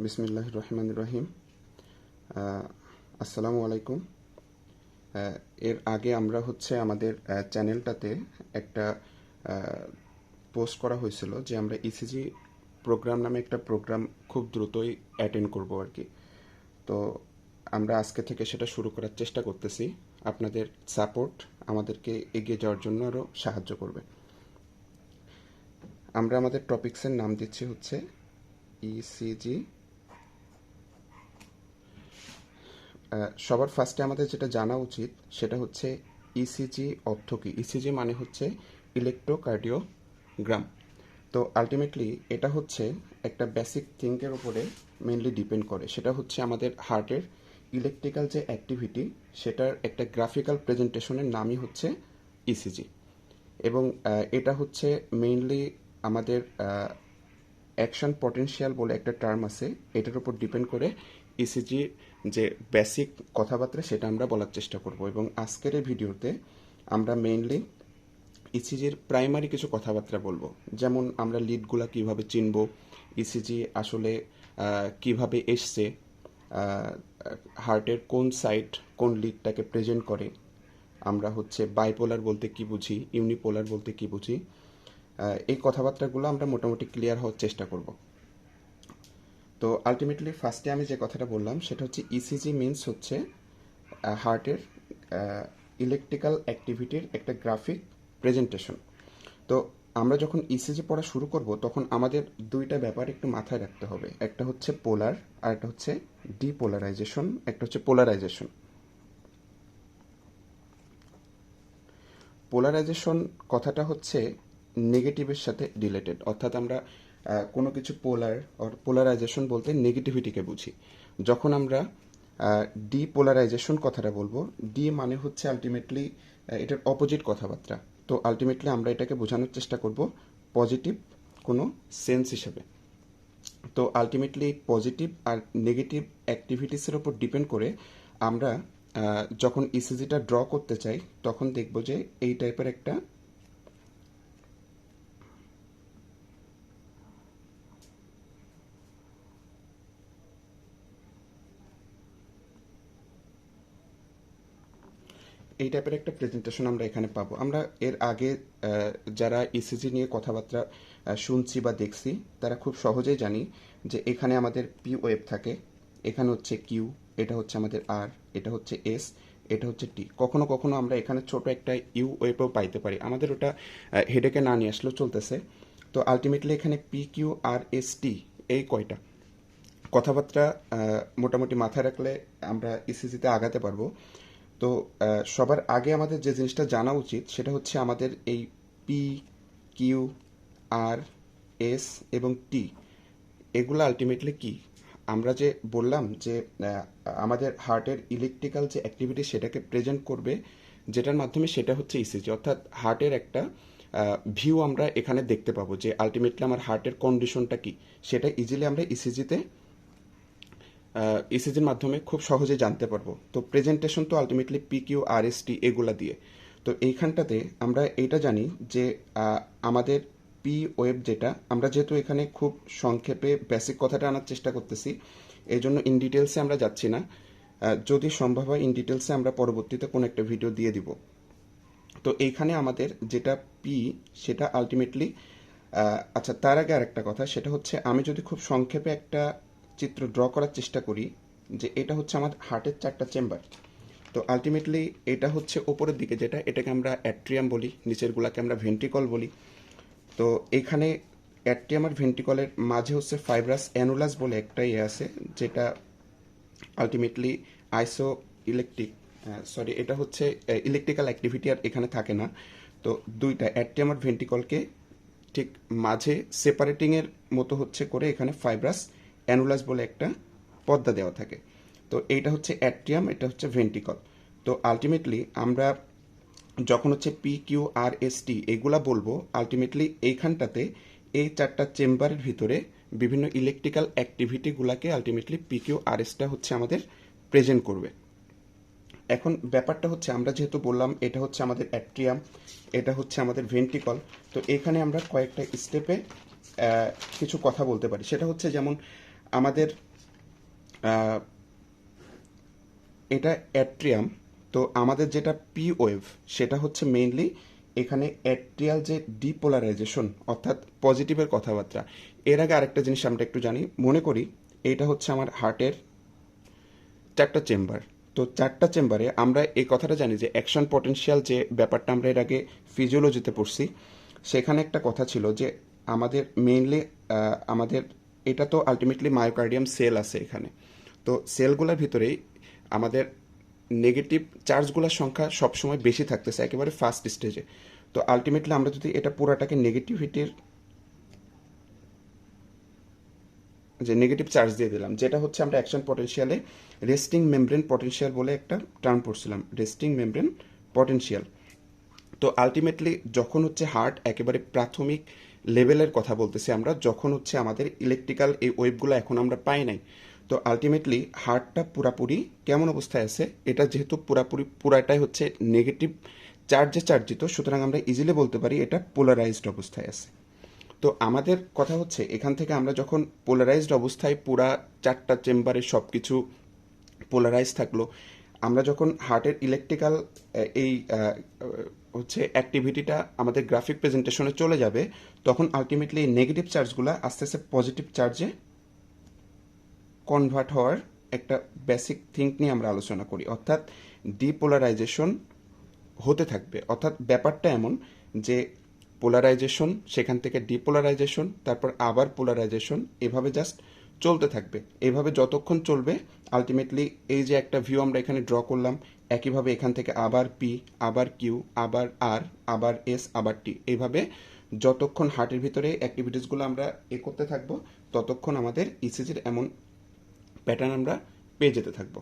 বিসমিল্লাহির রহমানির রহিম। আসসালামু আলাইকুম। এর আগে আমরা আমাদের চ্যানেলটাতে একটা পোস্ট করা হয়েছিল যে আমরা ইসিজি প্রোগ্রাম নামে একটা প্রোগ্রাম খুব দ্রুতই অ্যাটেন্ড করব আর কি। তো আমরা আজকে থেকে সেটা শুরু করার চেষ্টা করতেছি। আপনাদের সাপোর্ট আমাদেরকে এগিয়ে যাওয়ার জন্য আরও সাহায্য করবে। আমরা আমাদের টপিকসের নাম দিচ্ছি ইসিজি। সবার ফার্স্টে আমাদের যেটা জানা উচিত সেটা ইসিজি অর্থ কী। ইসিজি মানে ইলেকট্রোকার্ডিওগ্রাম। তো আলটিমেটলি এটা একটা বেসিক থিঙ্কের উপরে মেনলি ডিপেন্ড করে। সেটা আমাদের হার্টের ইলেকট্রিক্যাল যে অ্যাক্টিভিটি সেটার একটা গ্রাফিক্যাল প্রেজেন্টেশনের নামই ইসিজি। এবং এটা মেইনলি আমাদের অ্যাকশন পটেনশিয়াল বলে একটা টার্ম আছে, এটার উপর ডিপেন্ড করে ইসিজির যে বেসিক কথাবার্তা সেটা আমরা বলার চেষ্টা করব। এবং আজকের এই ভিডিওতে আমরা মেইনলি ইসিজির প্রাইমারি কিছু কথাবার্তা বলবো, যেমন আমরা লিডগুলা কিভাবে চিনব, ইসিজি আসলে কিভাবে এসছে, হার্টের কোন সাইড কোন লিডটাকে প্রেজেন্ট করে, আমরা বাইপোলার বলতে কি বুঝি, ইউনিপোলার বলতে কি বুঝি। এই কথাবার্তাগুলো আমরা মোটামুটি ক্লিয়ার হওয়ার চেষ্টা করব। তো আলটিমেটলি ফার্স্টে আমি যে কথাটা বললাম সেটা ইসিজি মিনস হার্টের ইলেকট্রিক্যাল অ্যাক্টিভিটির একটা গ্রাফিক প্রেজেন্টেশন। তো আমরা যখন ইসিজি পড়া শুরু করব তখন আমাদের দুইটা ব্যাপার একটু মাথায় রাখতে হবে। একটা পোলার আর একটা ডিপোলারাইজেশন, একটা পোলারাইজেশন। পোলারাইজেশন কথাটা নেগেটিভের সাথে রিলেটেড, অর্থাৎ আমরা কোনো কিছু পোলারাইজেশন বলতে নেগেটিভিটিকে বুঝি। যখন আমরা ডিপোলারাইজেশন কথাটা বলবো, ডি মানে আলটিমেটলি এটার অপোজিট কথাবার্তা। তো আলটিমেটলি আমরা এটাকে বোঝানোর চেষ্টা করব পজিটিভ কোনো সেন্স হিসেবে। তো আলটিমেটলি পজিটিভ আর নেগেটিভ অ্যাক্টিভিটিসের ওপর ডিপেন্ড করে আমরা যখন ইসিজিটা ড্র করতে চাই তখন দেখব যে এই টাইপের একটা প্রেজেন্টেশন আমরা এখানে পাবো। আমরা এর আগে যারা ইসিজি নিয়ে কথাবার্তা শুনছি বা দেখছি তারা খুব সহজেই জানি যে এখানে আমাদের পি ওয়েভ থাকে, এখানে কিউ, এটা আমাদের আর, এটা এস, এটা টি। কখনো কখনো আমরা এখানে ছোট একটা ইউ ওয়েভও পাইতে পারি, আমাদের ওটা হেডেকে না নিয়ে আসলেও চলতেছে। তো আলটিমেটলি এখানে P Q R S T এই কয়টা কথাবার্তা মোটামুটি মাথায় রাখলে আমরা ইসিজিতে আগাতে পারবো। তো সবার আগে আমাদের যে জিনিসটা জানা উচিত সেটা আমাদের এই পি কিউ আর এস এবং টি এগুলো আলটিমেটলি কি। আমরা যে বললাম যে আমাদের হার্টের ইলেকট্রিক্যাল যে অ্যাক্টিভিটি সেটাকে প্রেজেন্ট করবে, যেটার মাধ্যমে সেটা ইসিজি, অর্থাৎ হার্টের একটা ভিউ আমরা এখানে দেখতে পাবো যে আলটিমেটলি আমার হার্টের কন্ডিশনটা কি, সেটা ইজিলি আমরা ইসিজির মাধ্যমে খুব সহজে জানতে পারবো। তো প্রেজেন্টেশন তো ultimately P Q R S T এগুলা দিয়ে। তো এইখানটাতে আমরা এইটা জানি যে আমাদের পি ওয়েব যেটা, আমরা যেহেতু এখানে খুব সংক্ষেপে বেসিক কথাটা আনার চেষ্টা করতেছি, এই জন্য ইন ডিটেলসে আমরা যাচ্ছি না। যদি সম্ভব হয় ইন ডিটেলসে আমরা পরবর্তীতে কোনো একটা ভিডিও দিয়ে দিব। তো এইখানে আমাদের যেটা পি সেটা আলটিমেটলি আচ্ছা, তার আগে আর একটা কথা, সেটা আমি যদি খুব সংক্ষেপে একটা চিত্র ড্র করার চেষ্টা করি যে এটা আমার হার্টের 4টা চেম্বার। তো আলটিমেটলি এটা ওপরের দিকে যেটা, এটাকে আমরা অ্যাট্রিয়াম বলি, নিচের গুলাকে আমরা ভেন্ট্রিকল বলি। তো এখানে অ্যাট্রিয়াম আর ভেন্ট্রিকলের মাঝে ফাইব্রাস অ্যানুলাস বলে একটা আছে, যেটা আলটিমেটলি আইসো ইলেকট্রিক এটা ইলেকট্রিক্যাল অ্যাক্টিভিটি আর এখানে থাকে না। তো দুইটা অ্যাট্রিয়াম আর ভেন্ট্রিকলকে ঠিক মাঝে সেপারেটিংয়ের মতো করে এখানে ফাইব্রাস অ্যানুলাস বলে একটা পর্দা দেওয়া থাকে। তো এইটা অ্যাট্রিয়াম, এটা ভেন্ট্রিকল। তো আলটিমেটলি আমরা যখন P Q R S T এগুলা বলবো, আলটিমেটলি এইখানটাতে এই 4টা চেম্বারের ভিতরে বিভিন্ন electrical অ্যাক্টিভিটিগুলাকে ultimately P Q R এসটা আমাদের প্রেজেন্ট করবে। এখন ব্যাপারটা আমরা যেহেতু বললাম এটা আমাদের অ্যাট্রিয়াম, এটা আমাদের ভেন্ট্রিকল। তো এখানে আমরা কয়েকটা স্টেপে কিছু কথা বলতে পারি। সেটা যেমন আমাদের আহ, এটা অ্যাট্রিয়াম। তো আমাদের যেটা পি ওয়েভ সেটা হচ্ছে মেইনলি এখানে অ্যাট্রিয়াল যে ডিপোলারাইজেশন অর্থাৎ পজিটিভের কথাবার্তা। এর আগে আরেকটা জিনিস আমরা একটু জানি, মনে করি এটা হচ্ছে আমার হার্টের 4টা চেম্বার। তো 4টা চেম্বারে আমরা এই কথাটা জানি যে অ্যাকশন পটেনশিয়াল যে ব্যাপারটা আমরা এর আগে ফিজিওলজিতে পড়ছি, সেখানে একটা কথা ছিল যে আমাদের মেইনলি আমাদের এটা তো আলটিমেটলি মায়োকার্ডিয়াম সেল আছে এখানে। তো সেলগুলোর ভিতরেই আমাদের নেগেটিভ চার্জগুলোর সংখ্যা সবসময় বেশি থাকতেছে একেবারে ফার্স্ট স্টেজে। তো আলটিমেটলি আমরা যদি এটা পুরাটাকে নেগেটিভিটির যে নেগেটিভ চার্জ দিয়ে দিলাম, যেটা হচ্ছে আমরা অ্যাকশন পটেনশিয়ালে রেস্টিং মেমব্রেন পটেনশিয়াল বলে একটা টার্ম পড়ছিলাম, রেস্টিং মেমব্রেন পটেনশিয়াল। তো আলটিমেটলি যখন হচ্ছে হার্ট একেবারে প্রাথমিক লেভেলের কথা বলতেছি আমরা, যখন হচ্ছে আমাদের ইলেকট্রিক্যাল এই ওয়েভগুলো এখন আমরা পাই নাই, তো আলটিমেটলি হার্টটা পুরাপুরি কেমন অবস্থায় আছে, এটা যেহেতু পুরাটাই হচ্ছে নেগেটিভ চার্জে চার্জিত, সুতরাং আমরা ইজিলি বলতে পারি এটা পোলারাইজড অবস্থায় আছে। তো আমাদের কথা হচ্ছে এখান থেকে আমরা যখন পোলারাইজড অবস্থায় পুরা 4টা চেম্বারে সব কিছু পোলারাইজ থাকলো, আমরা যখন হার্টের ইলেকট্রিক্যাল এই হচ্ছে অ্যাক্টিভিটিটা আমাদের গ্রাফিক প্রেজেন্টেশনে চলে যাবে, তখন আলটিমেটলি এই নেগেটিভ চার্জগুলো আস্তে আস্তে পজিটিভ চার্জে কনভার্ট হওয়ার একটা বেসিক থিঙ্ক নিয়ে আমরা আলোচনা করি, অর্থাৎ ডিপোলারাইজেশন হতে থাকবে। অর্থাৎ ব্যাপারটা এমন যে পোলারাইজেশন, সেখান থেকে ডিপোলারাইজেশন, তারপর আবার পোলারাইজেশন, এভাবে জাস্ট চলতে থাকবে। এভাবে যতক্ষণ চলবে আলটিমেটলি এই যে একটা ভিউ আমরা এখানে ড্র করলাম, একইভাবে এখান থেকে আবার পি, আবার কিউ, আবার আর, আবার এস, আবার টি, এইভাবে যতক্ষণ হার্টের ভিতরে অ্যাক্টিভিটিসগুলো আমরা করতে থাকবো, ততক্ষণ আমাদের ইসিজির এমন প্যাটার্ন আমরা পেয়ে যেতে থাকবো।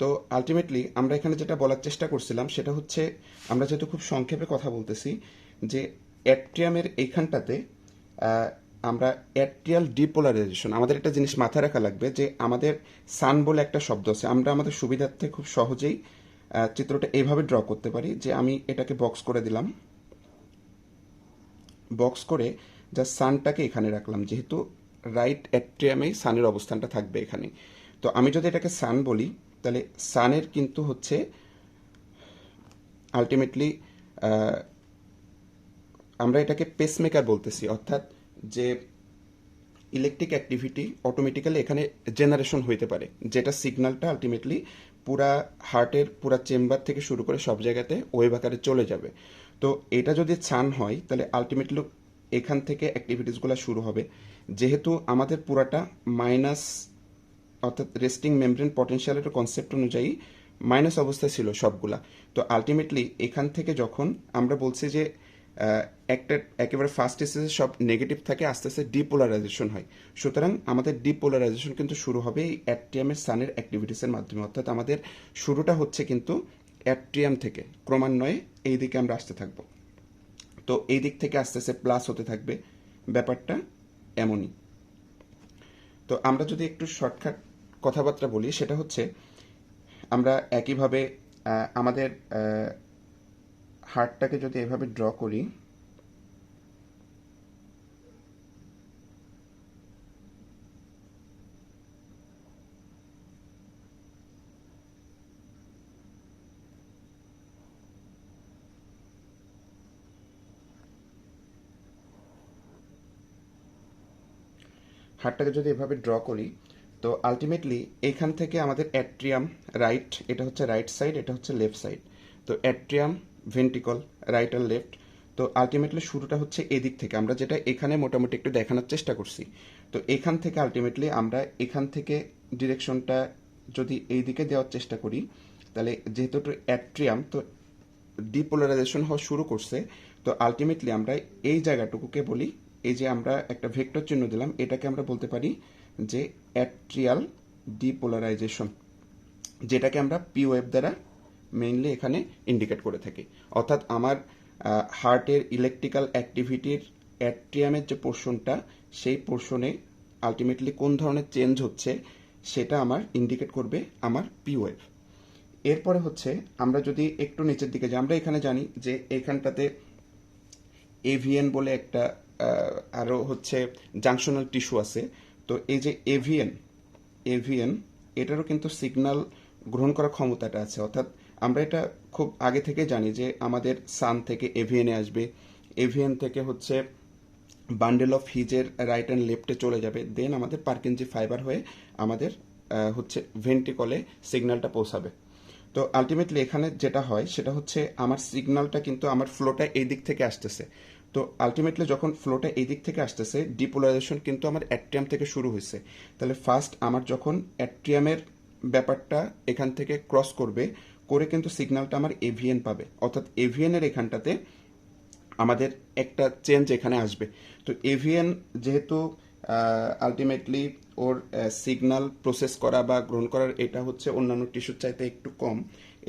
তো আলটিমেটলি আমরা এখানে যেটা বলার চেষ্টা করছিলাম সেটা হচ্ছে, আমরা যেহেতু খুব সংক্ষেপে কথা বলতেছি, যে অ্যাট্রিয়ামের এইখানটাতে আমরা অ্যাট্রিয়াল ডিপোলারাইজেশন, আমাদের একটা জিনিস মাথায় রাখা লাগবে যে আমাদের সান বলে একটা শব্দ আছে, আমরা আমাদের সুবিধার্থে খুব সহজেই চিত্রটা এইভাবে ড্র করতে পারি যে আমি এটাকে বক্স করে দিলাম, বক্স করে যা সানটাকে এখানে রাখলাম, যেহেতু রাইট অ্যাট্রিয়ামেই সানের অবস্থানটা থাকবে এখানে। তো আমি যদি এটাকে সান বলি, তাহলে সানের কিন্তু হচ্ছে আলটিমেটলি আমরা এটাকে পেসমেকার বলতেছি, অর্থাৎ যে ইলেকট্রিক অ্যাক্টিভিটি অটোমেটিক্যালি এখানে জেনারেশন হইতে পারে, যেটা সিগন্যালটা আলটিমেটলি পুরা হার্টের পুরা চেম্বার থেকে শুরু করে সব জায়গাতে ওয়েভ আকারে চলে যাবে। তো এটা যদি সান হয় তাহলে আলটিমেটলি এখান থেকে অ্যাক্টিভিটিসগুলো শুরু হবে। যেহেতু আমাদের পুরাটা মাইনাস, অর্থাৎ রেস্টিং মেমব্রেন পটেনশিয়ালের কনসেপ্ট অনুযায়ী মাইনাস অবস্থায় ছিল সবগুলা। তো আলটিমেটলি এখান থেকে যখন আমরা বলছি যে একটা একেবারে ফার্স্ট স্টেজে সব নেগেটিভ থাকে, আস্তে আস্তে ডিপোলারাইজেশন হয়, সুতরাং আমাদের ডিপোলারাইজেশন কিন্তু শুরু হবে এই অ্যাট্রিয়ামের সানের অ্যাক্টিভিটিসের মাধ্যমে। অর্থাৎ আমাদের শুরুটা হচ্ছে কিন্তু অ্যাট্রিয়াম থেকে, ক্রমান্বয়ে এই দিকে আমরা আসতে থাকবো। তো এই দিক থেকে আস্তে আস্তে প্লাস হতে থাকবে, ব্যাপারটা এমনই। তো আমরা যদি একটু শর্টকাট কথাবার্তা বলি, সেটা হচ্ছে আমরা একইভাবে আমাদের হার্টটাকে যদি এভাবে ড্র করি, হার্টটাকে যদি এভাবে ড্র করি, তো আলটিমেটলি এইখান থেকে আমাদের অ্যাট্রিয়াম রাইট, এটা হচ্ছে রাইট সাইড, এটা হচ্ছে লেফট সাইড। তো অ্যাট্রিয়াম, ভেন্ট্রিকল, রাইট আর লেফট। তো আলটিমেটলি শুরুটা হচ্ছে এদিক থেকে, আমরা যেটা এখানে মোটামুটি একটু দেখানোর চেষ্টা করছি। তো এখান থেকে আলটিমেটলি আমরা এখান থেকে ডিরেকশনটা যদি এই দিকে দেওয়ার চেষ্টা করি, তাহলে যেহেতু অ্যাট্রিয়াম, তো ডিপোলারাইজেশন হওয়া শুরু করছে। তো আলটিমেটলি আমরা এই জায়গাটুকুকে বলি, এই যে আমরা একটা ভেক্টর চিহ্ন দিলাম, এটাকে আমরা বলতে পারি যে অ্যাট্রিয়াল ডিপোলারাইজেশন, যেটাকে আমরা পি ওয়েভ দ্বারা মেইনলি এখানে ইন্ডিকেট করে থাকি। অর্থাৎ আমার হার্টের ইলেকট্রিক্যাল অ্যাক্টিভিটির অ্যাট্রিয়ামের যে পোর্শনটা, সেই পোর্শনে আলটিমেটলি কোন ধরনের চেঞ্জ হচ্ছে সেটা আমার ইন্ডিকেট করবে আমার পি ওয়েভ। এরপরে হচ্ছে আমরা যদি একটু নিচের দিকে যাই, আমরা এখানে জানি যে এখানটাতে এভিএন বলে একটা আরও হচ্ছে জাংশনাল টিস্যু আছে। তো এই যে এভিএন এটারও কিন্তু সিগন্যাল গ্রহণ করার ক্ষমতাটা আছে, অর্থাৎ আমরা এটা খুব আগে থেকে জানি যে আমাদের সান থেকে এভিএনে আসবে, এভিএন থেকে হচ্ছে বান্ডেল অফ হিজের রাইট অ্যান্ড লেফটে চলে যাবে, দেন আমাদের পার্কিনজি ফাইবার হয়ে আমাদের হচ্ছে ভেন্ট্রিকলে সিগন্যালটা পৌঁছাবে। তো আলটিমেটলি এখানে যেটা হয় সেটা হচ্ছে আমার সিগন্যালটা কিন্তু আমার ফ্লোটা এই দিক থেকে আসতেছে। তো আলটিমেটলি যখন ফ্লোটা এই দিক থেকে আসতেছে, ডিপোলারাইজেশন কিন্তু আমার অ্যাট্রিয়াম থেকে শুরু হয়েছে। তাহলে ফার্স্ট আমার যখন অ্যাট্রিয়ামের ব্যাপারটা এখান থেকে ক্রস করবে, করে কিন্তু সিগন্যালটা আমার এভিএন পাবে, অর্থাৎ এভিএনের এখানটাতে আমাদের একটা চেঞ্জ এখানে আসবে। তো এভিএন যেহেতু আলটিমেটলি ওর সিগন্যাল প্রসেস করা বা গ্রহণ করার এটা হচ্ছে অন্যান্য টিস্যুর চাইতে একটু কম,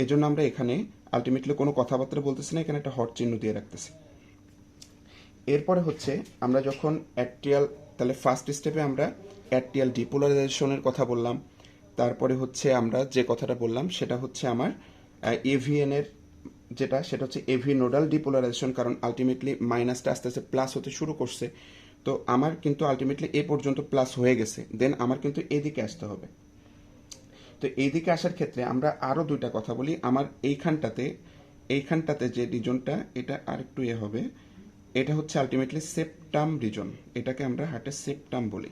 এজন্য আমরা এখানে আলটিমেটলি কোনো কথাবার্তা বলতেছি না, এখানে একটা হট চিহ্ন দিয়ে রাখতেছি। এরপরে হচ্ছে আমরা যখন অ্যাট্রিয়াল, তাহলে ফার্স্ট স্টেপে আমরা অ্যাট্রিয়াল ডিপোলারাইজেশনের কথা বললাম, তারপরে হচ্ছে আমরা যে কথাটা বললাম সেটা হচ্ছে আমার এভিএন এর যেটা, সেটা হচ্ছে এভি নোডাল ডিপোলারাইজেশন, কারণ আলটিমেটলি মাইনাসটা আস্তে আস্তে প্লাস হতে শুরু করছে। তো আমার কিন্তু আলটিমেটলি এ পর্যন্ত প্লাস হয়ে গেছে, দেন আমার কিন্তু এদিকে আসতে হবে। তো এইদিকে আসার ক্ষেত্রে আমরা আরও দুইটা কথা বলি। আমার এইখানটাতে যে রিজনটা, এটা আরেকটু হবে, এটা হচ্ছে আলটিমেটলি সেপ্টাম রিজন, এটাকে আমরা হার্টের সেপ্টাম বলি।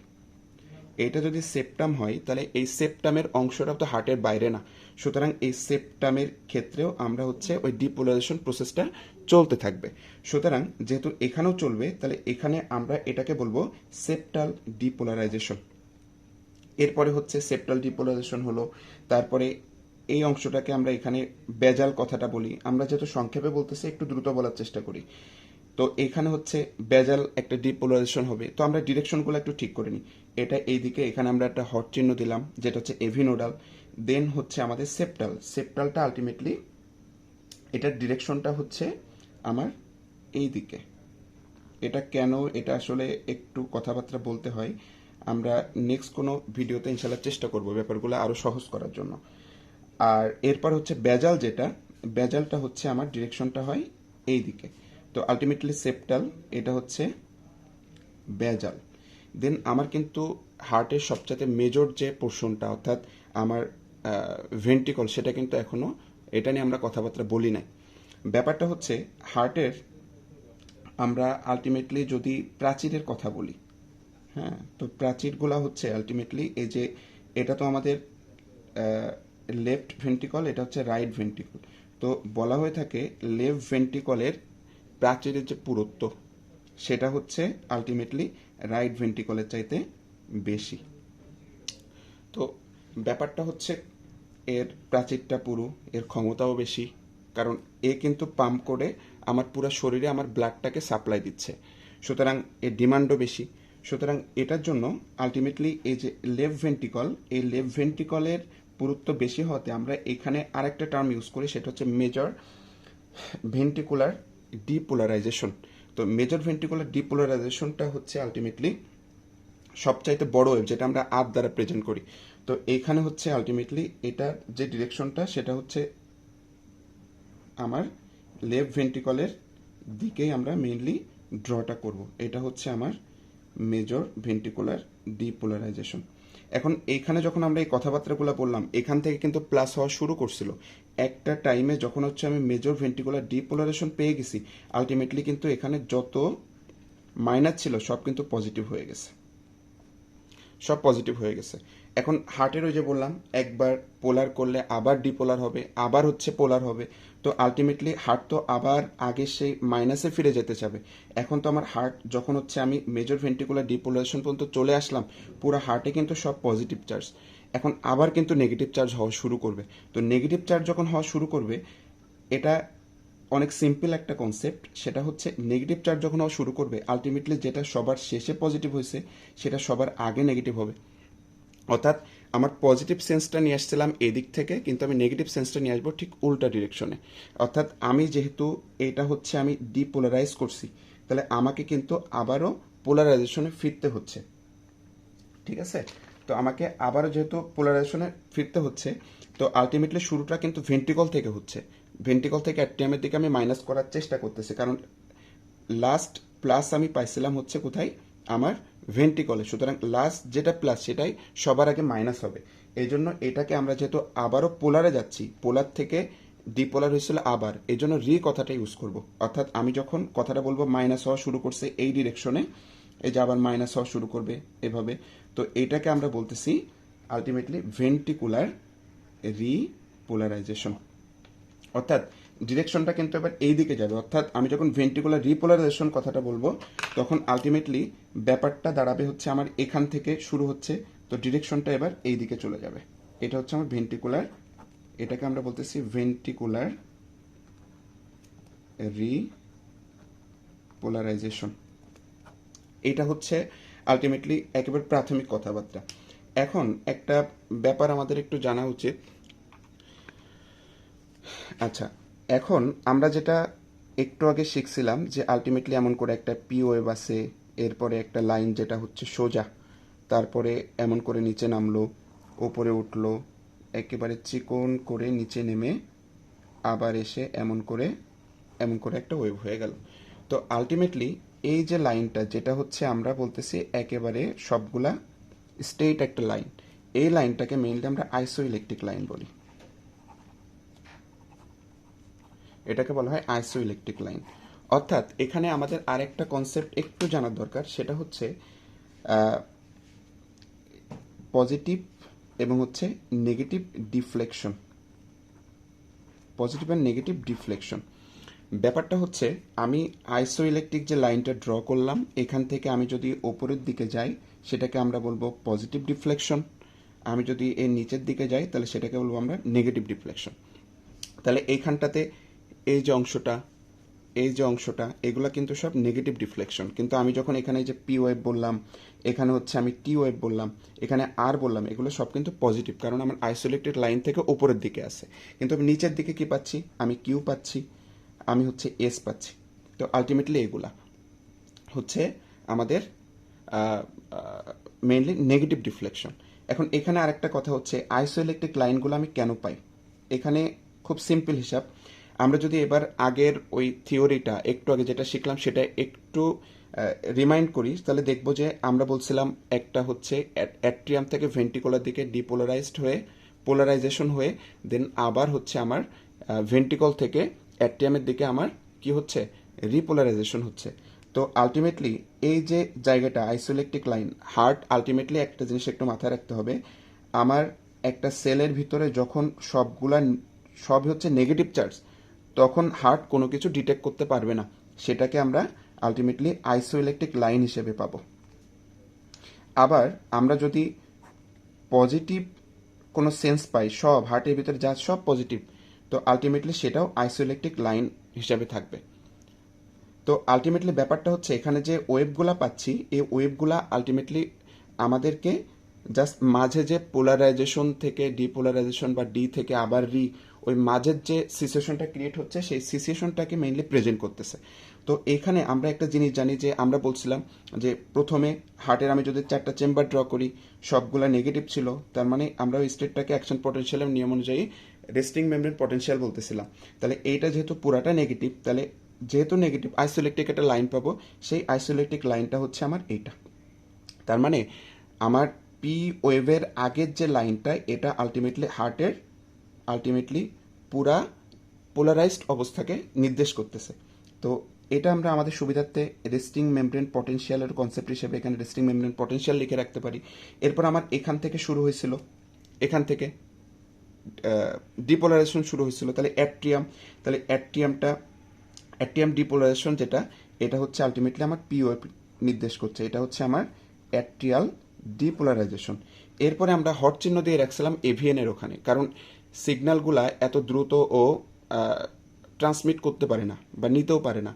এটা যদি সেপ্টাম হয় তাহলে এই সেপ্টামের অংশটা তো হার্টের বাইরে না, সুতরাং এই সেপ্টামের ক্ষেত্রেও আমরা হচ্ছে ওই ডিপোলারাইজেশন প্রসেসটা চলতে থাকবে। সুতরাং যেহেতু এখানেও চলবে, তাহলে এখানে আমরা এটাকে বলবো সেপ্টাল ডিপোলারাইজেশন। এরপরে হচ্ছে সেপ্টাল ডিপোলারাইজেশন হলো, তারপরে এই অংশটাকে আমরা এখানে বেজাল কথাটা বলি। আমরা যেহেতু সংক্ষেপে বলতেছি একটু দ্রুত বলার চেষ্টা করি। তো এখানে হচ্ছে বেজাল একটা ডিপোলারাইজেশন হবে। তো আমরা ডিরেকশনগুলো একটু ঠিক করে নিই। এটা এইদিকে, এখানে আমরা একটা হট চিহ্ন দিলাম যেটা হচ্ছে এভিনোডাল, দেন হচ্ছে আমাদের সেপ্টালটা আলটিমেটলি এটার ডিরেকশনটা হচ্ছে আমার এই দিকে। এটা কেন, এটা আসলে একটু কথাবার্তা বলতে হয়, আমরা নেক্সট কোনো ভিডিওতে ইনশাল্লাহ চেষ্টা করব ব্যাপারগুলো আরও সহজ করার জন্য। আর এরপর হচ্ছে বেজালটা হচ্ছে আমার ডিরেকশনটা হয় এই দিকে। তো আলটিমেটলি সেপ্টাল, এটা হচ্ছে বেজাল। দেন আমার কিন্তু হার্টের সবচেয়ে মেজর যে পোর্শনটা, অর্থাৎ আমার ভেন্ট্রিকল, সেটা কিন্তু এখনো, এটা নিয়ে আমরা কথাবার্তা বলি নাই। ব্যাপারটা হচ্ছে হার্টের আমরা আলটিমেটলি যদি প্রাচীরের কথা বলি, হ্যাঁ, তো প্রাচীরগুলা হচ্ছে আলটিমেটলি এই যে, এটা তো আমাদের লেফট ভেন্ট্রিকল, এটা হচ্ছে রাইট ভেন্ট্রিকল। তো বলা হয়ে থাকে লেফট ভেন্ট্রিকলের প্রাচীরের যে পুরুত্ব, সেটা হচ্ছে আলটিমেটলি রাইট ভেন্ট্রিকলের চাইতে বেশি। তো ব্যাপারটা হচ্ছে এর প্রাচীরটা পুরু, এর ক্ষমতাও বেশি, কারণ এ কিন্তু পাম্প করে আমার পুরো শরীরে আমার ব্লাডটাকে সাপ্লাই দিচ্ছে, সুতরাং এর ডিমান্ডও বেশি। সুতরাং এটার জন্য আলটিমেটলি এই যে লেফট ভেন্ট্রিকল, এই লেফট ভেন্ট্রিকলের পুরুত্ব বেশি হওয়াতে আমরা এখানে আরেকটা টার্ম ইউজ করি, সেটা হচ্ছে মেজর ভেন্ট্রিকুলার ডিপোলারাইজেশন। তো মেজর ভেন্ট্রিকুলার ডিপোলারাইজেশনটা হচ্ছে আলটিমেটলি সবচাইতে বড় ওয়েভ, যেটা আমরা আর দ্বারা প্রেজেন্ট করি। তো এইখানে হচ্ছে আলটিমেটলি এটার যে ডিরেকশনটা, সেটা হচ্ছে আমার লেফট ভেন্ট্রিকলের দিকেই আমরা মেইনলি ড্রটা করব। এটা হচ্ছে আমার মেজর ভেন্ট্রিকুলার ডিপোলারাইজেশন। এখন এইখানে যখন আমরা এই কথাবার্তাগুলো বললাম, এখান থেকে কিন্তু প্লাস হওয়া শুরু করছিল। একটা টাইমে যখন হচ্ছে আমি মেজর ভেন্ট্রিকুলার ডিপোলারাইজেশন পেয়ে গেছি, আলটিমেটলি কিন্তু এখানে যত মাইনাস ছিল সব কিন্তু পজিটিভ হয়ে গেছে, সব পজিটিভ হয়ে গেছে। এখন হার্টের ওই যে বললাম, একবার পোলার করলে আবার ডিপোলার হবে, আবার হচ্ছে পোলার হবে। তো আলটিমেটলি হার্ট তো আবার আগে সেই মাইনাসে ফিরে যেতে চাবে। এখন তো আমার হার্ট যখন হচ্ছে আমি মেজর ভেন্ট্রিকুলার ডিপোলারেশন পর্যন্ত চলে আসলাম, পুরো হার্টে কিন্তু সব পজিটিভ চার্জ, এখন আবার কিন্তু নেগেটিভ চার্জ হওয়া শুরু করবে। তো নেগেটিভ চার্জ যখন হওয়া শুরু করবে, এটা অনেক সিম্পল একটা কনসেপ্ট, সেটা হচ্ছে নেগেটিভ চার্জ যখন হওয়া শুরু করবে, আলটিমেটলি যেটা সবার শেষে পজিটিভ হয়েছে সেটা সবার আগে নেগেটিভ হবে। অর্থাৎ আমার পজিটিভ সেন্সটা নিয়ে আসছিলাম এদিক থেকে, কিন্তু আমি নেগেটিভ সেন্সটা নিয়ে আসবো ঠিক উল্টা ডিরেকশনে। অর্থাৎ আমি যেহেতু এটা হচ্ছে আমি ডিপোলারাইজ করছি, তাহলে আমাকে কিন্তু আবারও পোলারাইজেশনে ফিরতে হচ্ছে, ঠিক আছে? তো আমাকে আবারও যেহেতু পোলারাইজেশনে ফিরতে হচ্ছে, তো আলটিমেটলি শুরুটা কিন্তু ভেন্ট্রিকল থেকে হচ্ছে। ভেন্ট্রিকল থেকে অ্যাট্রিয়ামের দিকে আমি মাইনাস করার চেষ্টা করতেছি, কারণ লাস্ট প্লাস আমি পাইছিলাম হচ্ছে কোথায়, আমার ভেন্ট্রিকলে, সুতরাং লাস্ট যেটা প্লাস সেটাই সবার আগে মাইনাস হবে। এই জন্য এটাকে আমরা যেহেতু আবারও পোলারে যাচ্ছি, পোলার থেকে ডিপোলার হয়েছিল আবার, এই জন্য রি কথাটা ইউজ করব। অর্থাৎ আমি যখন কথাটা বলবো মাইনাস হওয়া শুরু করছে এই ডিরেকশনে, এই যে আবার মাইনাস হওয়া শুরু করবে এভাবে, তো এইটাকে আমরা বলতেছি আলটিমেটলি ভেন্ট্রিকুলার রিপোলারাইজেশন। অর্থাৎ ডিরেকশনটা কিন্তু এবার এই দিকে যাবে। অর্থাৎ আমি যখন ভেন্ট্রিকুলার রিপোলারাইজেশন কথাটা বলবো তখন আলটিমেটলি ব্যাপারটা দাঁড়াবে হচ্ছে আমার এখান থেকে শুরু হচ্ছে, তো ডিরেকশনটা এবার এই দিকে চলে যাবে। এটা হচ্ছে আমার ভেন্ট্রিকুলার, এটাকে আমরা বলতেছি ভেন্ট্রিকুলার রিপোলারাইজেশন। এটা হচ্ছে আলটিমেটলি একেবারে প্রাথমিক কথাবার্তা। এখন একটা ব্যাপার আমাদের একটু জানা উচিত। আচ্ছা, এখন আমরা যেটা একটু আগে শিখছিলাম যে আলটিমেটলি এমন করে একটা পি ওয়েভ আছে, এরপরে একটা লাইন যেটা হচ্ছে সোজা, তারপরে এমন করে নিচে নামলো, ওপরে উঠলো, একেবারে চিকন করে নিচে নেমে আবার এসে এমন করে একটা ওয়েভ হয়ে গেল। তো আলটিমেটলি এই যে লাইনটা যেটা হচ্ছে আমরা বলতেছি একেবারে সবগুলা স্ট্রেইট একটা লাইন, এই লাইনটাকে মেইনলি আমরা আইসো ইলেকট্রিক লাইন বলি। এটাকে বলা হয় আইসো ইলেকট্রিক লাইন। অর্থাৎ এখানে আমাদের আরেকটা কনসেপ্ট একটু জানার দরকার, সেটা হচ্ছে পজিটিভ এবং হচ্ছে negative deflection. Positive and negative deflection ব্যাপারটা হচ্ছে, আমি আইসো ইলেকট্রিক যে লাইনটা ড্র করলাম এখান থেকে আমি যদি ওপরের দিকে যাই সেটাকে আমরা বলবো পজিটিভ ডিফ্লেকশন, আমি যদি এর নিচের দিকে যাই তাহলে সেটাকে বলবো আমরা নেগেটিভ ডিফ্লেকশন। তাহলে এইখানটাতে এই যে অংশটা, এই যে অংশটা, এগুলো কিন্তু সব নেগেটিভ ডিফ্লেকশন। কিন্তু আমি যখন এখানে যে পি ওয়েভ বললাম, এখানে হচ্ছে আমি টি ওয়েভ বললাম, এখানে আর বললাম, এগুলো সব কিন্তু পজিটিভ, কারণ আমার আইসোলেটেড লাইন থেকে উপরের দিকে আছে। কিন্তু আমি নিচের দিকে কি পাচ্ছি, আমি কিউ পাচ্ছি, আমি হচ্ছে এস পাচ্ছি। তো আলটিমেটলি এগুলা হচ্ছে আমাদের মেইনলি নেগেটিভ ডিফ্লেকশন। এখন এখানে আরেকটা কথা হচ্ছে আইসোইলেকট্রিক লাইনগুলো আমি কেন পাই। এখানে খুব সিম্পল হিসাব, আমরা যদি এবার আগের ওই থিওরিটা একটু আগে যেটা শিখলাম সেটা একটু রিমাইন্ড করি, তাহলে দেখবো যে আমরা বলছিলাম একটা হচ্ছে অ্যাট্রিয়াম থেকে ভেন্ট্রিকুলার দিকে ডিপোলারাইজড হয়ে পোলারাইজেশন হয়ে দেন আবার হচ্ছে আমার ভেন্ট্রিকল থেকে অ্যাট্রিয়ামের দিকে আমার কি হচ্ছে, রিপোলারাইজেশন হচ্ছে। তো আলটিমেটলি এই যে জায়গাটা আইসোইলেকট্রিক লাইন, হার্ট আলটিমেটলি একটা জিনিস একটু মাথায় রাখতে হবে, আমার একটা সেলের ভিতরে যখন সবই হচ্ছে নেগেটিভ চার্জ, তখন হার্ট কোনো কিছু ডিটেক্ট করতে পারবে না, সেটাকে আমরা আলটিমেটলি আইসোইলেকট্রিক লাইন হিসেবে পাবো। আবার আমরা যদি পজিটিভ কোনো সেন্স পাই, সব হার্টের ভিতরে যা সব পজিটিভ, তো আলটিমেটলি সেটাও আইসোইলেকট্রিক লাইন হিসাবে থাকবে। তো আলটিমেটলি ব্যাপারটা হচ্ছে এখানে যে ওয়েভগুলা পাচ্ছি, এই ওয়েভগুলা আলটিমেটলি আমাদেরকে জাস্ট মাঝে যে পোলারাইজেশন থেকে ডিপোলারাইজেশন বা ডি থেকে আবার রি, ওই মাঝের যে সিচুয়েশনটা ক্রিয়েট হচ্ছে সেই সিচুয়েশনটাকে মেইনলি প্রেজেন্ট করতেছে। তো এখানে আমরা একটা জিনিস জানি যে আমরা বলছিলাম যে প্রথমে হার্টের আমি যদি 4টা চেম্বার ড্র করি সবগুলা নেগেটিভ ছিল, তার মানে আমরা ওই স্টেটটাকে অ্যাকশন পটেনশিয়ালের নিয়ম অনুযায়ী রেস্টিং মেমব্রেন পটেনশিয়াল বলতেছিলাম। তাহলে এইটা যেহেতু পুরাটা নেগেটিভ, তাহলে যেহেতু নেগেটিভ আইসোইলেকট্রিক একটা লাইন পাবো, সেই আইসোইলেকট্রিক লাইনটা হচ্ছে আমার এইটা। তার মানে আমার পি ওয়েভের আগের যে লাইনটা এটা আলটিমেটলি হার্টের আলটিমেটলি পুরা পোলারাইজড অবস্থাকে নির্দেশ করতেছে। তো এটা আমরা আমাদের সুবিধার্থে রেস্টিং মেমব্রেন পটেনশিয়ালের কনসেপ্ট হিসেবে এখানে রেস্টিং মেমব্রেন পটেনশিয়াল লিখে রাখতে পারি। এরপর আমার এখান থেকে শুরু হয়েছিল, এখান থেকে ডিপোলারাইজেশন শুরু হয়েছিল, তাহলে অ্যাট্রিয়াম ডিপোলারাইজেশন যেটা, এটা হচ্ছে আলটিমেটলি আমার পিওএ নির্দেশ করছে, এটা হচ্ছে আমার অ্যাট্রিয়াল ডিপোলারাইজেশন। এরপরে আমরা হট চিহ্ন দিয়ে রাখছিলাম এভিএন এর ওখানে, কারণ সিগন্যালগুলা এত দ্রুত ও ট্রান্সমিট করতে পারে না বা নিতেও পারে না।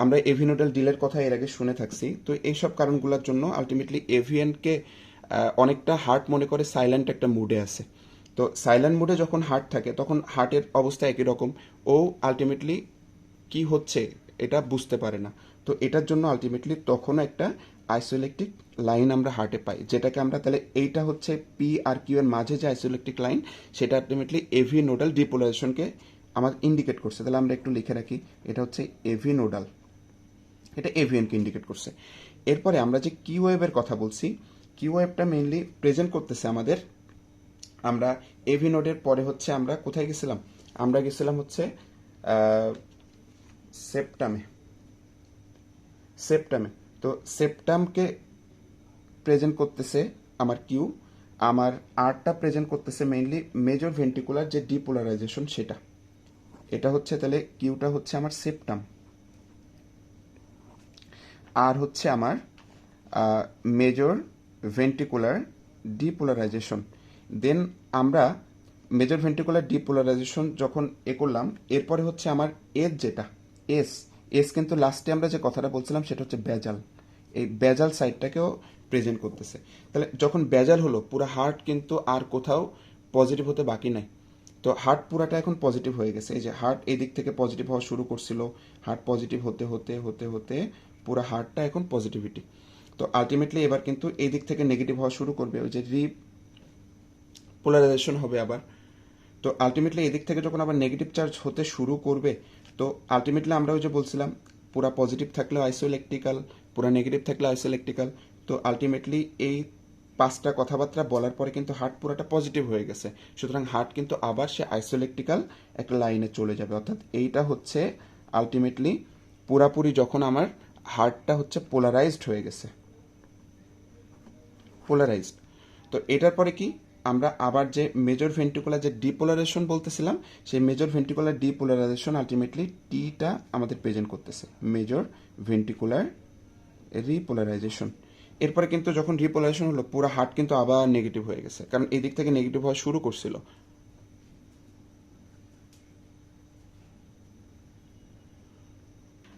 আমরা এভিনোডাল ডিলের কথা এর আগে শুনে থাকছি। তো এইসব কারণগুলোর জন্য আলটিমেটলি এভিএনকে অনেকটা হার্ট মনে করে সাইলেন্ট একটা মুডে আছে। তো সাইলেন্ট মুডে যখন হার্ট থাকে তখন হার্টের অবস্থা একই রকম, ও আলটিমেটলি কি হচ্ছে এটা বুঝতে পারে না। তো এটার জন্য আলটিমেটলি তখনও একটা আইসোইলেকট্রিক লাইন আমরা হার্টে পাই, যেটাকে আমরা তাহলে এইটা হচ্ছে পি আর কিউ এর মাঝে যে আইসোইলেকট্রিক লাইন, সেটা আলটিমেটলি এভি নোডাল ডিপোলারাইজেশনকে আমার ইন্ডিকেট করছে। তাহলে আমরা একটু লিখে রাখি, এটা হচ্ছে এভি নোডাল, এটা এভিএনকে ইন্ডিকেট করছে। এরপরে আমরা যে কি ওয়েবের কথা বলছি, কি ওয়েবটা মেইনলি প্রেজেন্ট করতেছে আমাদের, আমরা এভি নোডের পরে হচ্ছে আমরা কোথায় গেছিলাম, আমরা গেছিলাম হচ্ছে সেপ্টামে। সেপ্টামে তো সেপ্টামকে প্রেজেন্ট করতেছে আমার কিউ, আমার আরটা প্রেজেন্ট করতেছে মেইনলি মেজর ভেন্টিকুলার যে ডিপোলারাইজেশন সেটা। এটা হচ্ছে তাহলে কিউটা হচ্ছে আমার সেপ্টাম, আর হচ্ছে আমার মেজর ভেন্টিকুলার ডিপোলারাইজেশন। দেন আমরা মেজর ভেন্টিকুলার ডিপোলারাইজেশন যখন করলাম, এরপরে হচ্ছে আমার এস যেটা, এস এস কিন্তু লাস্টে আমরা যে কথাটা বলছিলাম সেটা হচ্ছে বেজাল, এই বেজাল সাইডটাকেও প্রেজেন্ট করতেছে। তাহলে যখন বেজাল হলো, পুরো হার্ট কিন্তু আর কোথাও পজিটিভ হতে বাকি নাই। তো হার্ট পুরাটা এখন পজিটিভ হয়ে গেছে। এই যে হার্ট এই দিক থেকে পজিটিভ হওয়া শুরু করছিল, হার্ট পজিটিভ হতে হতে হতে হতে পুরো হার্টটা এখন পজিটিভিটি। তো আলটিমেটলি এবার কিন্তু এই দিক থেকে নেগেটিভ হওয়া শুরু করবে, ওই যে রিপোলারাইজেশন হবে আবার। তো আলটিমেটলি এদিক থেকে যখন আবার নেগেটিভ চার্জ হতে শুরু করবে, তো আলটিমেটলি আমরা ওই যে বলছিলাম পুরা পজিটিভ থাকলেও আইসোইলেকট্রিক্যাল, পুরা নেগেটিভ থাকলে আইসোইলেকট্রিক্যাল। তো আলটিমেটলি এই 5টা কথাবার্তা বলার পরে কিন্তু হার্ট পুরাটা পজিটিভ হয়ে গেছে, সুতরাং হার্ট কিন্তু আবার সে আইসোইলেকট্রিক্যাল একটা লাইনে চলে যাবে। অর্থাৎ এইটা হচ্ছে আলটিমেটলি পুরাপুরি যখন আমার হার্টটা হচ্ছে পোলারাইজড হয়ে গেছে, পোলারাইজড। তো এটার পরে কি, আমরা আবার যে মেজর ভেন্ট্রিকুলার যে ডিপোলারাইজেশন বলতেছিলাম, সেই মেজর ভেন্ট্রিকুলার ডিপোলারাইজেশন আলটিমেটলি টিটা আমাদের প্রেজেন্ট করতেছে, মেজর ভেন্ট্রিকুলার রিপোলারাইজেশন। এরপরে কিন্তু যখন রিপোলারাইজেশন হলো, পুরো হার্ট কিন্তু আবার নেগেটিভ হয়ে গেছে, কারণ এই দিক থেকে নেগেটিভ হওয়া শুরু করছিল।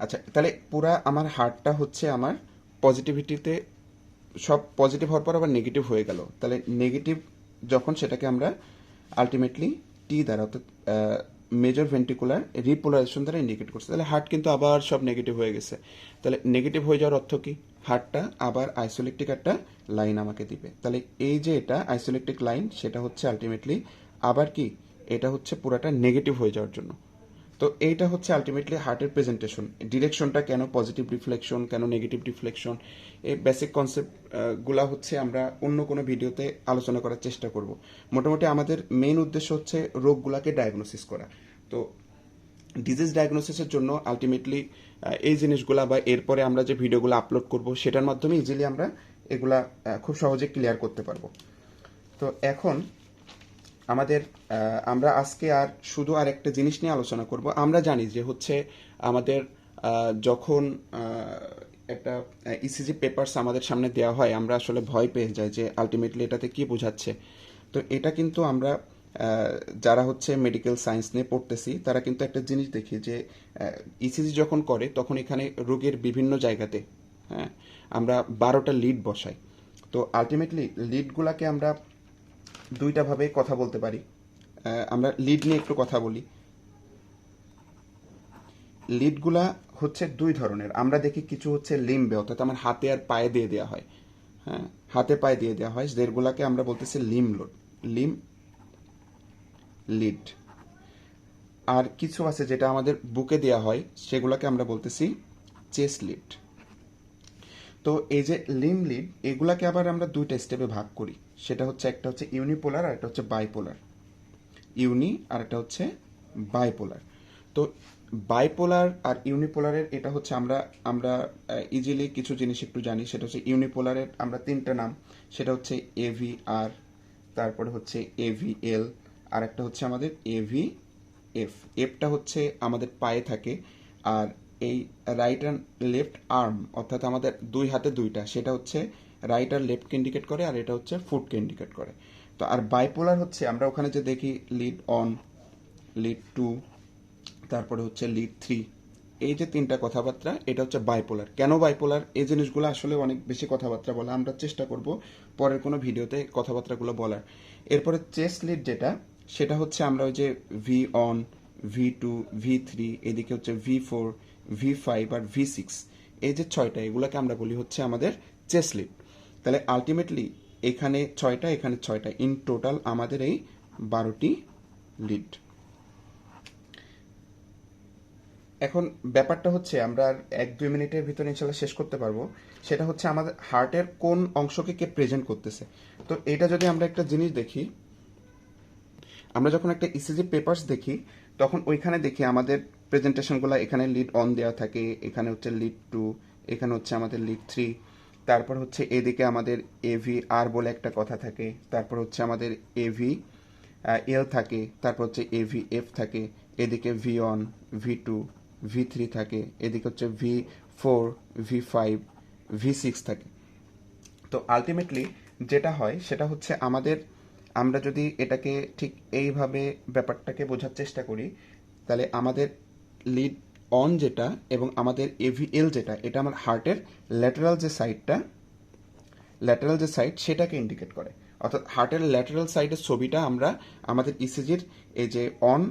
আচ্ছা, তাহলে পুরা আমার হার্টটা হচ্ছে আমার পজিটিভিটিতে, সব পজিটিভ হওয়ার পর আবার নেগেটিভ হয়ে গেল। তাহলে নেগেটিভ যখন, সেটাকে আমরা আলটিমেটলি টি দ্বারা, অর্থাৎ মেজর ভেন্ট্রিকুলার রিপোলারাইজেশন দ্বারা ইন্ডিকেট করছে। তাহলে হার্ট কিন্তু আবার সব নেগেটিভ হয়ে গেছে। তাহলে নেগেটিভ হয়ে যাওয়ার অর্থ কি, হার্টটা আবার আইসোলেকট্রিক একটা লাইন আমাকে দিবে। তাহলে এই যে এটা আইসোলেকট্রিক লাইন, সেটা হচ্ছে আলটিমেটলি আবার কি, এটা হচ্ছে পুরাটা নেগেটিভ হয়ে যাওয়ার জন্য। তো এইটা হচ্ছে আলটিমেটলি হার্টের প্রেজেন্টেশন। ডিরেকশনটা কেন পজিটিভ রিফ্লেকশন, কেন নেগেটিভ রিফ্লেকশন, এই বেসিক কনসেপ্ট গুলা হচ্ছে আমরা অন্য কোনো ভিডিওতে আলোচনা করার চেষ্টা করব। মোটামুটি আমাদের মেইন উদ্দেশ্য হচ্ছে রোগগুলাকে ডায়াগনোসিস করা। তো ডিজিজ ডায়াগনোসিসের জন্য আলটিমেটলি এই জিনিসগুলা বা এরপরে আমরা যে ভিডিওগুলো আপলোড করব সেটার মাধ্যমে ইজিলি আমরা এগুলা খুব সহজে ক্লিয়ার করতে পারবো। তো এখন আমাদের আমরা আজকে আর শুধু আর একটা জিনিস নিয়ে আলোচনা করব। আমরা জানি যে হচ্ছে আমাদের যখন একটা ইসিজি পেপারস আমাদের সামনে দেওয়া হয়, আমরা আসলে ভয় পেয়ে যাই যে আলটিমেটলি এটাতে কি বোঝাচ্ছে। তো এটা কিন্তু আমরা যারা হচ্ছে মেডিকেল সায়েন্স নিয়ে পড়তেছি, তারা কিন্তু একটা জিনিস দেখি যে ইসিজি যখন করে তখন এখানে রোগের বিভিন্ন জায়গাতে, হ্যাঁ, আমরা 12টা লিড বসাই। তো আলটিমেটলি লিডগুলাকে আমরা দুইটা ভাবে কথা বলতে পারি। আমরা লিড নিয়ে একটু কথা বলি। লিডগুলা হচ্ছে দুই ধরনের। আমরা দেখি কিছু হচ্ছে লিম্বে, অর্থাৎ আমার হাতে আর পায়ে দিয়ে দেওয়া হয়, হ্যাঁ, হাতে পায়ে দিয়ে দেওয়া হয়, যেগুলাকে আমরা বলতেছি লিম লোড, লিম লিড। আর কিছু আছে যেটা আমাদের বুকে দেওয়া হয়, সেগুলাকে আমরা বলতেছি চেস্ট লিড। তো এই যে লিম লিড, এগুলাকে আবার আমরা দুইটা স্টেপে ভাগ করি। সেটা হচ্ছে, একটা হচ্ছে ইউনিপোলার আর একটা হচ্ছে বাইপোলার। ইউনি আর একটা হচ্ছে বাইপোলার। তো বাইপোলার আর ইউনিপোলারের এটা হচ্ছে আমরা আমরা ইজিলি কিছু জিনিস একটু জানি। সেটা হচ্ছে ইউনিপোলারের আমরা 3টা নাম, সেটা হচ্ছে এভিআর, তারপরে হচ্ছে এভিএল, আর একটা হচ্ছে আমাদের এভিএফ। এফটা হচ্ছে আমাদের পায়ে থাকে, আর এই রাইট অ্যান্ড লেফট আর্ম, অর্থাৎ আমাদের দুই হাতে দুইটা, সেটা হচ্ছে রাইট আর লেফটকে ইন্ডিকেট করে, আর এটা হচ্ছে ফুটকে ইন্ডিকেট করে। তো আর বাইপোলার হচ্ছে আমরা ওখানে যে দেখি লিড অন, লিড টু, তারপরে হচ্ছে লিড থ্রি, এই যে 3টা কথাবার্তা, এটা হচ্ছে বাইপোলার। কেন বাইপোলার, এই জিনিসগুলো আসলে অনেক বেশি কথাবার্তা বলা, আমরা চেষ্টা করব পরের কোনো ভিডিওতে কথাবার্তাগুলো বলার। এরপরে চেস্ট লিড যেটা, সেটা হচ্ছে আমরা ওই যে ভি অন, ভি2, ভি3, এদিকে হচ্ছে ভি4, ভি5 আর ভি6, এই যে 6টা, এগুলোকে আমরা বলি হচ্ছে আমাদের চেস্ট লিড। তাহলে আলটিমেটলি এখানে 6টা, এখানে 6টা, ইন টোটাল আমাদের এই 12টি লিড। এখন ব্যাপারটা হচ্ছে আমরা আর 1-2 মিনিটের ভিতরে ইনশাল্লাহ শেষ করতে পারবো। সেটা হচ্ছে আমাদের হার্টের কোন অংশকে কে প্রেজেন্ট করতেছে। তো এটা যদি আমরা একটা জিনিস দেখি, আমরা যখন একটা ইসিজি পেপারস দেখি তখন ওইখানে দেখি আমাদের প্রেজেন্টেশনগুলো এখানে লিড অন দেওয়া থাকে, এখানে হচ্ছে লিড 2, এখানে হচ্ছে আমাদের লিড 3, তারপর হচ্ছে এদিকে আমাদের এভি আর বলে একটা কথা থাকে, তারপর হচ্ছে আমাদের এভি এল থাকে, তারপর হচ্ছে এভি এফ থাকে, এদিকে V1, V2, V3 থাকে, এদিকে হচ্ছে V4, V5, V6 থাকে। তো আলটিমেটলি যেটা হয় সেটা হচ্ছে আমরা যদি এটাকে ঠিক এইভাবে ব্যাপারটাকে বোঝার চেষ্টা করি, তাহলে আমাদের লিড অন যেটা এবং আমাদের এভিএল যেটা, এটা আমার হার্টের ল্যাটারাল যে সাইড সেটাকে ইন্ডিকেট করে। অর্থাৎ হার্টের ল্যাটারাল সাইডের ছবিটা আমরা আমাদের ইসিজির এই যে অন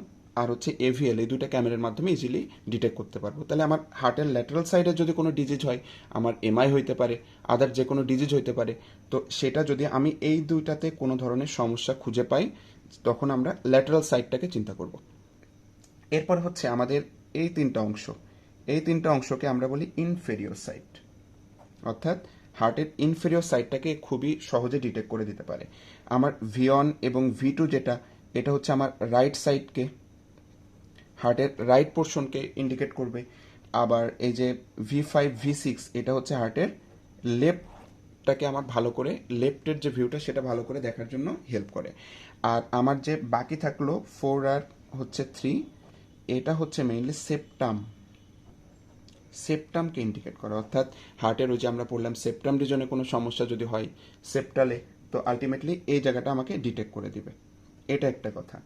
আর হচ্ছে এভিএল এই দুইটা ক্যামেরার মাধ্যমে ইজিলি ডিটেক্ট করতে পারবো। তাহলে আমার হার্টের ল্যাটারাল সাইডে যদি কোনো ডিজিজ হয়, আমার এমআই হইতে পারে, আদার যে কোনো ডিজিজ হইতে পারে, তো সেটা যদি আমি এই দুইটাতে কোনো ধরনের সমস্যা খুঁজে পাই, তখন আমরা ল্যাটারাল সাইডটাকে চিন্তা করব। এরপর হচ্ছে আমাদের এই তিনটা অংশকে আমরা বলি ইনফেরিয়র সাইড। অর্থাৎ হার্টের ইনফেরিয়র সাইডটাকে খুবই সহজে ডিটেক্ট করে দিতে পারে। আমার V1 এবং V2 যেটা, এটা হচ্ছে আমার রাইট সাইডকে, হার্টের রাইট পোর্শনকে ইন্ডিকেট করবে। আবার এই যে V5, V6 এটা হচ্ছে হার্টের লেফটটাকে আমার ভালো করে, লেফটের যে ভিউটা সেটা ভালো করে দেখার জন্য হেল্প করে। আর আমার যে বাকি থাকলো 4 আর হচ্ছে 3, এটা হচ্ছে মেইনলি সেপ্টামকে ইন্ডিকেট করে। অর্থাৎ হার্টের ওই যে আমরা পড়লাম সেপ্টাম রিজনে কোনো সমস্যা যদি হয় সেপ্টালে, তো আলটিমেটলি এই জায়গাটা আমাকে ডিটেক্ট করে দিবে। এটা একটা কথা।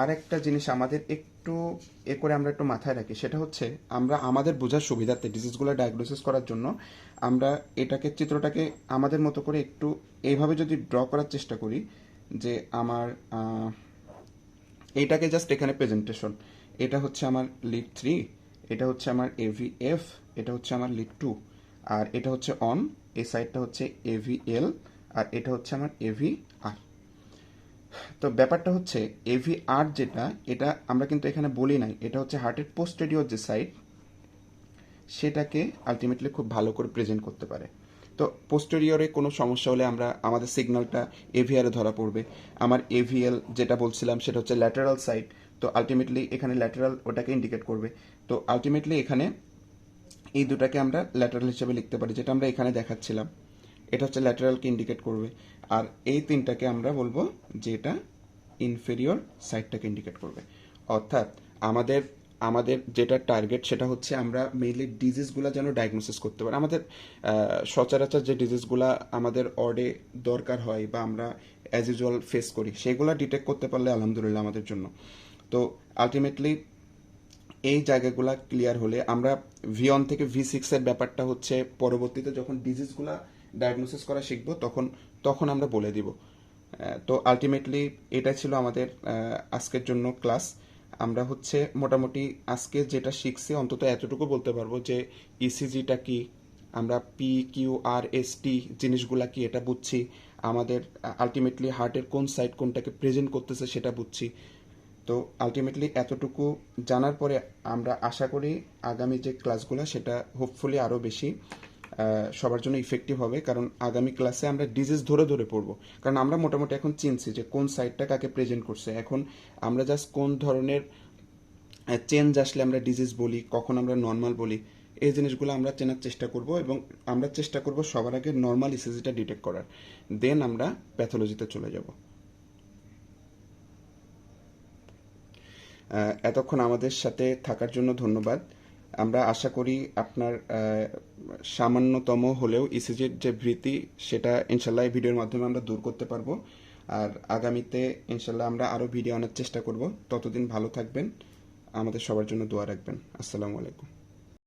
আর একটা জিনিস আমাদের একটু করে আমরা একটু মাথায় রাখি, সেটা হচ্ছে আমরা আমাদের বোঝার সুবিধার্থে ডিজিজগুলো ডায়াগনোসিস করার জন্য আমরা চিত্রটাকে আমাদের মতো করে একটু এইভাবে যদি ড্র করার চেষ্টা করি যে আমার এইটাকে জাস্ট এখানে প্রেজেন্টেশন, এটা হচ্ছে আমার লিড 3, এটা হচ্ছে আমার এভিএফ, এটা হচ্ছে আমার লিড 2, আর এটা হচ্ছে অন, এই সাইডটা হচ্ছে এভিএল, আর এটা হচ্ছে আমার এভিআর। তো ব্যাপারটা হচ্ছে এভিআর যেটা, এটা আমরা কিন্তু এখানে বলি নাই, এটা হচ্ছে হার্টের পোস্টেরিয়র যে সাইড, সেটাকে আলটিমেটলি খুব ভালো করে প্রেজেন্ট করতে পারে। তো পোস্টেরিয়রে কোনো সমস্যা হলে আমাদের সিগন্যালটা এভিআরে ধরা পড়বে। আমার এভিএল যেটা বলছিলাম সেটা হচ্ছে ল্যাটারাল সাইড, তো আলটিমেটলি এখানে ল্যাটারাল ওটাকে ইন্ডিকেট করবে। তো আলটিমেটলি এখানে এই দুটাকে আমরা ল্যাটারাল হিসেবে লিখতে পারি, যেটা আমরা এখানে দেখাচ্ছিলাম, এটা হচ্ছে ল্যাটারালকে ইন্ডিকেট করবে। আর এই তিনটাকে আমরা বলবো যে এটা ইনফেরিয়র সাইডটাকে ইন্ডিকেট করবে। অর্থাৎ আমাদের আমাদের যেটা টার্গেট সেটা হচ্ছে আমরা মেইনলি ডিজিজগুলো যেন ডায়াগনোসিস করতে পারি। আমাদের সচরাচর যে ডিজিজগুলো আমাদের অডে দরকার হয় বা আমরা অ্যাজ ইউজুয়াল ফেস করি, সেগুলো ডিটেক্ট করতে পারলে আলহামদুলিল্লাহ আমাদের জন্য। তো আলটিমেটলি এই জায়গাগুলো ক্লিয়ার হলে আমরা V1 থেকে V6 এর ব্যাপারটা হচ্ছে পরবর্তীতে যখন ডিজিজগুলো ডায়াগনোসিস করা শিখবো তখন আমরা বলে দিব। তো আলটিমেটলি এটা ছিল আমাদের আজকের জন্য ক্লাস। আমরা হচ্ছে মোটামুটি আজকে যেটা শিখছি অন্তত এতটুকু বলতে পারবো যে ইসিজিটা কি, আমরা PQRST জিনিসগুলা কি এটা বুঝছি, আমাদের আলটিমেটলি হার্টের কোন সাইড কোনটাকে প্রেজেন্ট করতেছে সেটা বুঝছি। তো আলটিমেটলি এতটুকু জানার পরে আমরা আশা করি আগামী যে ক্লাসগুলো সেটা হোপফুলি আরও বেশি সবার জন্য ইফেক্টিভ হবে, কারণ আগামী ক্লাসে আমরা ডিজিজ ধরে ধরে পড়বো। কারণ আমরা মোটামুটি এখন চিনছি যে কোন সাইডটা কাকে প্রেজেন্ট করছে। এখন আমরা জাস্ট কোন ধরনের চেঞ্জ আসলে আমরা ডিজিজ বলি, কখন আমরা নর্মাল বলি, এই জিনিসগুলো আমরা চেনার চেষ্টা করব এবং আমরা চেষ্টা করব সবার আগে নর্মাল ইসিজিটা ডিটেক্ট করার, দেন আমরা প্যাথোলজিতে চলে যাব। এতক্ষণ আমাদের সাথে থাকার জন্য ধন্যবাদ। আমরা আশা করি আপনার সামান্যতম হলেও ইসিজির যে ভীতি সেটা ইনশাল্লাহ এই ভিডিওর মাধ্যমে আমরা দূর করতে পারবো। আর আগামীতে ইনশাল্লাহ আমরা আরও ভিডিও আনার চেষ্টা করব। ততদিন ভালো থাকবেন, আমাদের সবার জন্য দোয়া রাখবেন। আসসালামু আলাইকুম।